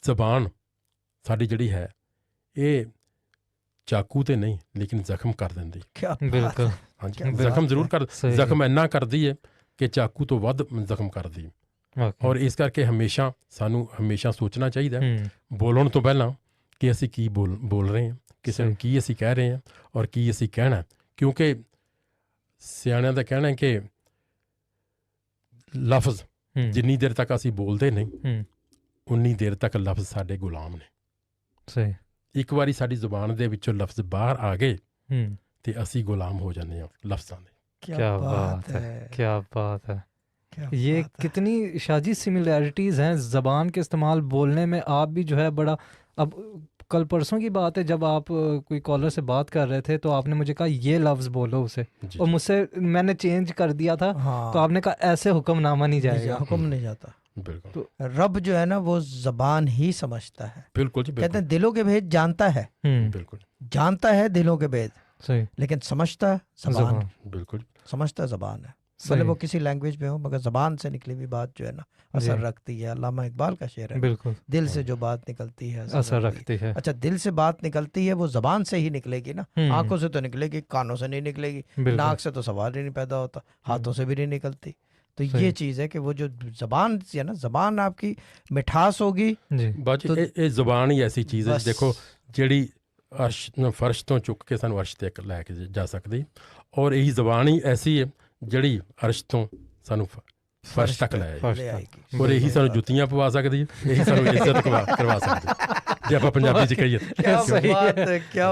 ਜ਼ਬਾਨ ਸਾਡੀ ਜਿਹੜੀ ਹੈ ਇਹ ਚਾਕੂ ਤੇ ਨਹੀਂ ਲੇਕਿਨ ਜ਼ਖਮ ਕਰ ਦਿੰਦੀ। ਬਿਲਕੁਲ ਹਾਂਜੀ, ਜ਼ਖਮ ਜ਼ਰੂਰ ਕਰ, ਜ਼ਖਮ ਇੰਨਾ ਕਰਦੀ ਹੈ ਕਿ ਚਾਕੂ ਤੋਂ ਵੱਧ ਜ਼ਖਮ ਕਰਦੀ। ਔਰ ਇਸ ਕਰਕੇ ਸਾਨੂੰ ਹਮੇਸ਼ਾ ਸੋਚਣਾ ਚਾਹੀਦਾ ਬੋਲਣ ਤੋਂ ਪਹਿਲਾਂ ਕਿ ਅਸੀਂ ਕੀ ਬੋਲ ਰਹੇ ਹਾਂ, ਕਿਸੇ ਨੂੰ ਕੀ ਅਸੀਂ ਕਹਿ ਰਹੇ ਹਾਂ ਔਰ ਕੀ ਅਸੀਂ ਕਹਿਣਾ। ਕਿਉਂਕਿ ਸਿਆਣਿਆਂ ਦਾ ਕਹਿਣਾ ਹੈ ਕਿ ਲਫ਼ਜ਼ ਜਿੰਨੀ ਦੇਰ ਤੱਕ ਅਸੀਂ ਬੋਲਦੇ ਨਹੀਂ ਉਨੀ ਦੇਰ ਤੱਕ ਲਫ਼ਜ਼ ਸਾਡੇ ਗੁਲਾਮ ਨੇ। ਸਹੀ, ਇੱਕ ਵਾਰੀ ਸਾਡੀ ਜ਼ੁਬਾਨ ਦੇ ਵਿੱਚੋਂ ਲਫ਼ਜ਼ ਬਾਹਰ ਆ ਗਏ ਤੇ ਅਸੀਂ गुलाम हो जाते हैं लफ्ज़ों में। क्या बात है, क्या बात है। ये कितनी शाजी सिमिलैरिटीज़ हैं ज़बान के इस्तेमाल बोलने में। आप भी जो है बड़ा, अब कल परसों की बात है जब आप कोई कॉलर से बात कर रहे थे तो आपने मुझे कहा ये लफ्ज़ बोलो उसे, और मुझसे मैंने चेंज कर दिया था। तो आपने कहा ऐसे हुक्मनामा नहीं जाएगा, हुक्म नहीं जाता। बिल्कुल। तो रब जो है ना वो ज़बान ही समझता है। बिल्कुल जी, कहते हैं दिलों के भेद जानता है, बिल्कुल जानता है दिलों के भेद, सही, लेकिन समझता ज़बान, बिल्कुल समझता ज़बान है। भले वो किसी लैंग्वेज में हो मगर ज़बान से निकली हुई बात जो है ना असर रखती है। अल्लामा इकबाल का शेर है, बिल्कुल, दिल से जो बात निकलती है असर रखती है। अच्छा, दिल से बात निकलती है वो ज़बान से ही निकलेगी ना, आंखों से तो निकलेगी, कानों से नहीं निकलेगी, नाक से तो सवाल ही नहीं पैदा होता, हाथों से भी नहीं निकलती। तो ये चीज़ है कि वो जो ज़बान है ना, ज़बान आपकी मिठास होगी बाजी। ये ज़बान ही ऐसी चीज़ है देखो ਜਿਹੜੀ ਫਰਸ਼ ਤੋਂ ਚੁੱਕ ਕੇ ਸਾਨੂੰ ਅਰਸ਼ ਤੱਕ ਲੈ ਕੇ ਜਾ ਸਕਦੀ, ਔਰ ਇਹੀ ਜ਼ਬਾਨ ਹੀ ਐਸੀ ਹੈ ਜਿਹੜੀ ਅਰਸ਼ ਤੋਂ ਸਾਨੂੰ ਫਰਸ਼ ਤੱਕ ਲੈ ਆਏਗੀ, ਔਰ ਇਹੀ ਸਾਨੂੰ ਜੁੱਤੀਆਂ ਪਵਾ ਸਕਦੀ ਹੈ, ਇਹੀ ਸਾਨੂੰ ਇੱਜ਼ਤ ਕਰਵਾ ਸਕਦੀ ਜੇ ਆਪਾਂ ਪੰਜਾਬੀ 'ਚ ਕਹੀਏ। क्या बात है, क्या